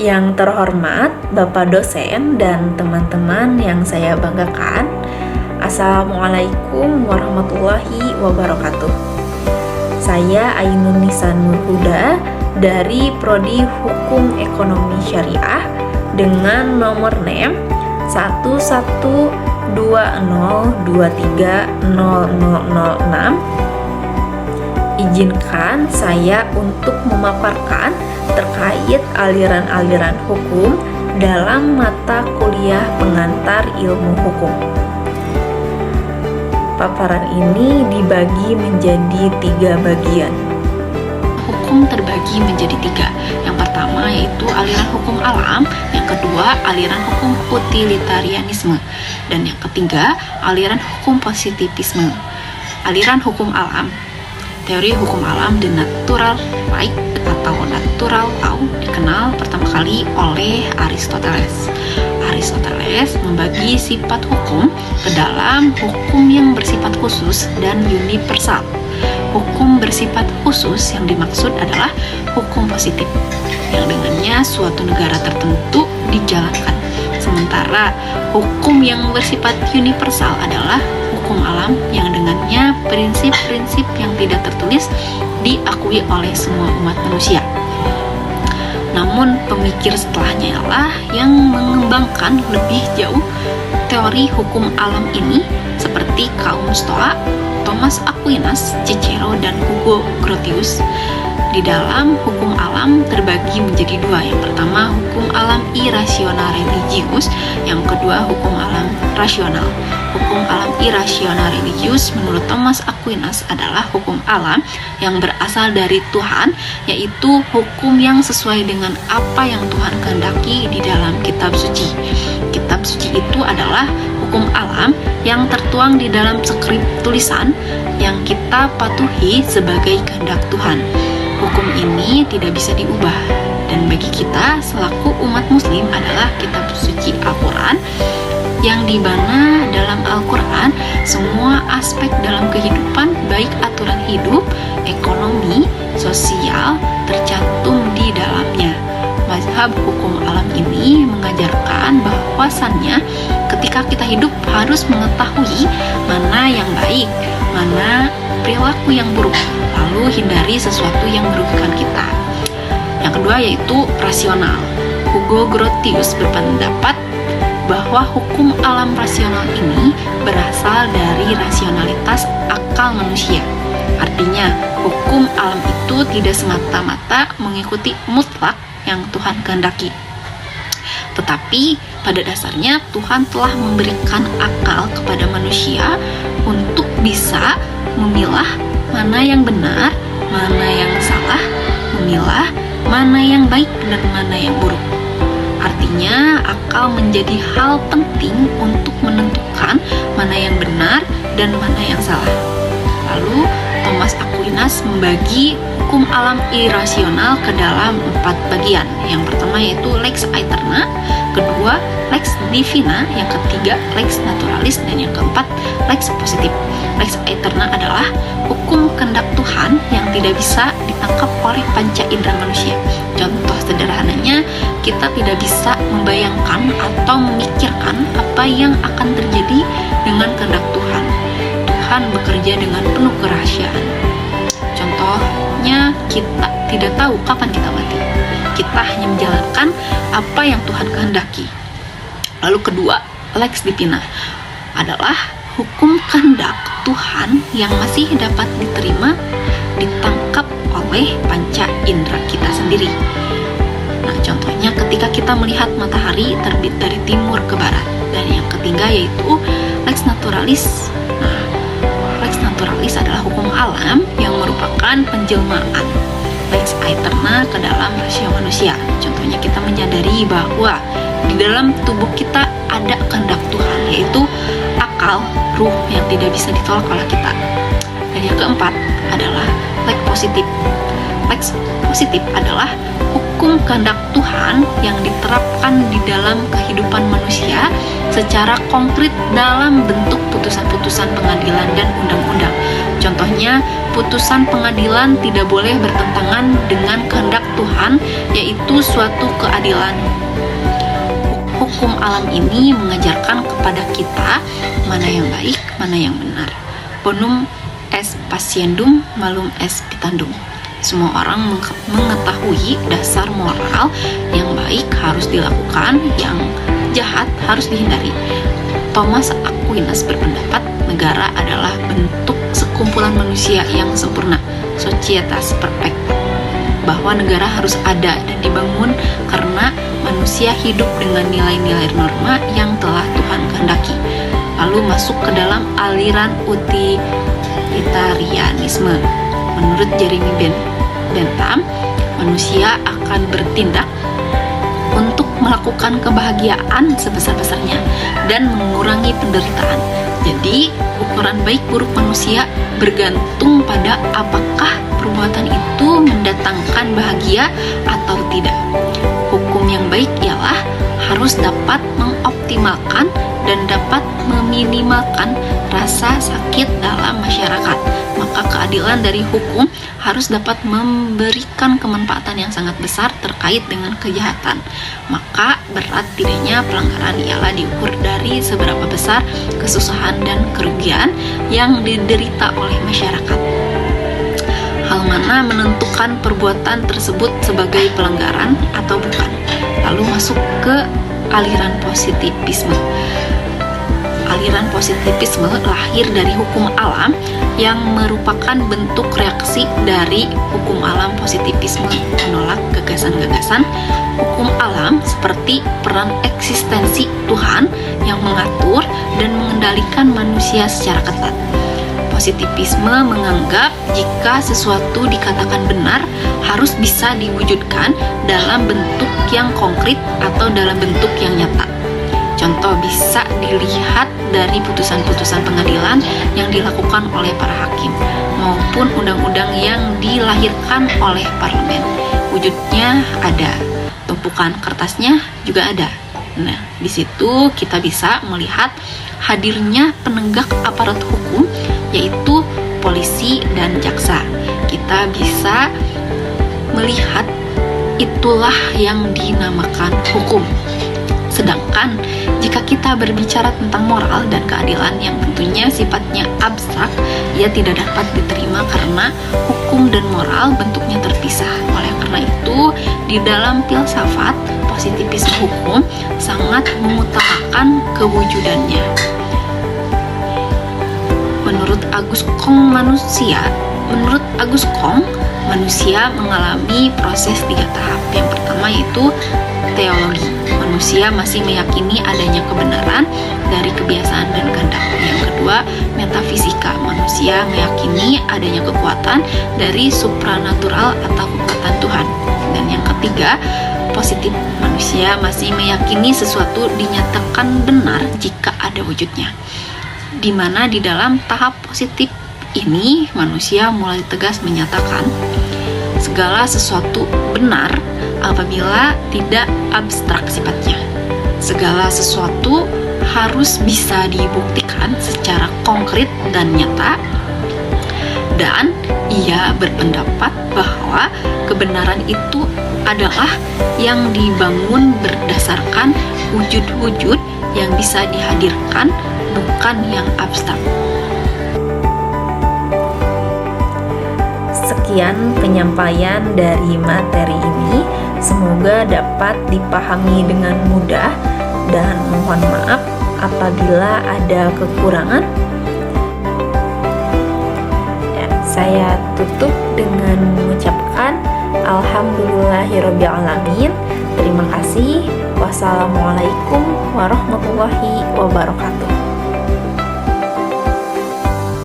Yang terhormat Bapak dosen dan teman-teman yang saya banggakan, Assalamualaikum warahmatullahi wabarakatuh. Saya Ainun Nisa Nurhuda dari Prodi Hukum Ekonomi Syariah dengan nomor NEM 1120230006. Izinkan saya untuk memaparkan terkait aliran-aliran hukum dalam mata kuliah pengantar ilmu hukum. Paparan ini dibagi menjadi 3 bagian. Hukum terbagi menjadi 3. Yang pertama yaitu aliran hukum alam, yang kedua aliran hukum utilitarianisme, dan yang ketiga aliran hukum positivisme. Aliran hukum alam. Teori hukum alam the natural right atau natural law dikenal pertama kali oleh Aristoteles. Aristoteles membagi sifat hukum ke dalam hukum yang bersifat khusus dan universal. Hukum bersifat khusus yang dimaksud adalah hukum positif, yang dengannya suatu negara tertentu dijalankan. Sementara hukum yang bersifat universal adalah hukum alam yang dengannya prinsip-prinsip yang tidak tertulis diakui oleh semua umat manusia. Namun pemikir setelahnya lah yang mengembangkan lebih jauh teori hukum alam ini, seperti kaum Stoa, Thomas Aquinas, Cicero, dan Hugo Grotius. Di dalam hukum alam terbagi menjadi 2. Yang pertama hukum alam irasional religius, yang kedua hukum alam rasional. Hukum alam irasional religius menurut Thomas Aquinas adalah hukum alam yang berasal dari Tuhan, yaitu hukum yang sesuai dengan apa yang Tuhan kehendaki di dalam kitab suci. Kitab suci itu adalah hukum alam yang tertuang di dalam skrip tulisan yang kita patuhi sebagai kehendak Tuhan. Hukum ini tidak bisa diubah, dan bagi kita selaku umat muslim adalah kitab suci Al-Quran, yang dimana dalam Al-Quran semua aspek dalam kehidupan, baik aturan hidup, ekonomi, sosial, tercantum di dalamnya. Mazhab hukum alam ini mengajarkan bahwasannya ketika kita hidup harus mengetahui mana yang baik, mana perilaku yang buruk, lalu hindari sesuatu yang merugikan kita. Yang kedua yaitu rasional. Hugo Grotius berpendapat bahwa hukum alam rasional ini berasal dari rasionalitas akal manusia. Artinya, hukum alam itu tidak semata-mata mengikuti mutlak yang Tuhan kehendaki. Tetapi pada dasarnya Tuhan telah memberikan akal kepada manusia untuk bisa memilah mana yang benar, mana yang salah, memilah mana yang baik dan mana yang buruk. Artinya, akal menjadi hal penting untuk menentukan mana yang benar dan mana yang salah. Lalu, Thomas Aquinas membagi hukum alam irasional ke dalam 4 bagian. Yang pertama yaitu lex aeterna, kedua lex divina, yang ketiga lex naturalis, dan yang keempat lex positif. Lex aeterna adalah hukum kehendak Tuhan yang tidak bisa ditangkap oleh panca indera manusia. Contoh sederhananya, kita tidak bisa membayangkan atau memikirkan apa yang akan terjadi dengan kehendak Tuhan. Tuhan bekerja dengan penuh kerahasiaan. Contohnya, kita tidak tahu kapan kita mati. Kita hanya menjalankan apa yang Tuhan kehendaki. Lalu kedua, lex divina adalah hukum kehendak Tuhan yang masih dapat diterima, ditangkap oleh panca indera kita sendiri. Nah, contohnya ketika kita melihat matahari terbit dari timur ke barat. Dan yang ketiga yaitu lex naturalis. Nah, lex naturalis adalah hukum alam yang merupakan penjelmaan lex aeterna ke dalam rasio manusia. Contohnya kita menyadari bahwa di dalam tubuh kita ada kehendak Tuhan, yaitu akal, ruh yang tidak bisa ditolak oleh kita. Dan yang keempat adalah lex positif. Lex positif adalah hukum kehendak Tuhan yang diterapkan di dalam kehidupan manusia secara konkret dalam bentuk putusan putusan-putusan pengadilan dan undang-undang. Contohnya, putusan pengadilan tidak boleh bertentangan dengan kehendak Tuhan, yaitu suatu keadilan. Hukum alam ini mengajarkan kepada kita mana yang baik, mana yang benar. Bonum est patiendum, malum est pitandum. Semua orang mengetahui dasar moral, yang baik harus dilakukan, yang jahat harus dihindari. Thomas Aquinas berpendapat negara adalah bentuk sekumpulan manusia yang sempurna, societas perfecta, bahwa negara harus ada dan dibangun karena manusia hidup dengan nilai-nilai norma yang telah Tuhan kehendaki. Lalu masuk ke dalam aliran utilitarianisme. Menurut Jeremy Bentham, manusia akan bertindak untuk melakukan kebahagiaan sebesar-besarnya dan mengurangi penderitaan. Jadi, ukuran baik buruk manusia bergantung pada apakah perbuatan itu mendatangkan bahagia atau tidak. Hukum yang baik ialah harus dapat mengoptimalkan dan dapat meminimalkan rasa sakit dalam masyarakat. Maka keadilan dari hukum harus dapat memberikan kemanfaatan yang sangat besar terkait dengan kejahatan. Maka berat tidaknya pelanggaran ialah diukur dari seberapa besar kesusahan dan kerugian yang diderita oleh masyarakat. Hal mana menentukan perbuatan tersebut sebagai pelanggaran atau bukan. Lalu masuk ke aliran positivisme. Aliran positivisme lahir dari hukum alam yang merupakan bentuk reaksi dari hukum alam. Positivisme menolak gagasan-gagasan hukum alam seperti peran eksistensi Tuhan yang mengatur dan mengendalikan manusia secara ketat. Positivisme menganggap jika sesuatu dikatakan benar harus bisa diwujudkan dalam bentuk yang konkret atau dalam bentuk yang nyata. Contoh bisa dilihat dari putusan-putusan pengadilan yang dilakukan oleh para hakim maupun undang-undang yang dilahirkan oleh parlemen. Wujudnya ada, tumpukan kertasnya juga ada. Nah, di situ kita bisa melihat hadirnya penegak aparat hukum, yaitu polisi dan jaksa. Kita bisa melihat itulah yang dinamakan hukum. Sedangkan jika kita berbicara tentang moral dan keadilan yang tentunya sifatnya abstrak, ia tidak dapat diterima karena hukum dan moral bentuknya terpisah. Oleh karena itu, di dalam filsafat positivisme hukum sangat mengutamakan kewujudannya. Menurut Auguste Comte, manusia mengalami proses 3 tahap. Yang pertama yaitu teologi. Manusia masih meyakini adanya kebenaran dari kebiasaan dan kehendak. Yang kedua, metafisika. Manusia meyakini adanya kekuatan dari supranatural atau kekuatan Tuhan. Dan yang ketiga, positif. Manusia masih meyakini sesuatu dinyatakan benar jika ada wujudnya. Di mana di dalam tahap positif ini manusia mulai tegas menyatakan segala sesuatu benar apabila tidak abstrak sifatnya. Segala sesuatu harus bisa dibuktikan secara konkret dan nyata, dan ia berpendapat bahwa kebenaran itu adalah yang dibangun berdasarkan wujud-wujud yang bisa dihadirkan, bukan yang abstrak. Sekian penyampaian dari materi ini, semoga dapat dipahami dengan mudah dan mohon maaf apabila ada kekurangan. Saya tutup dengan mengucapkan Alhamdulillahirrabbilalamin. Terima kasih. Wassalamualaikum warahmatullahi wabarakatuh.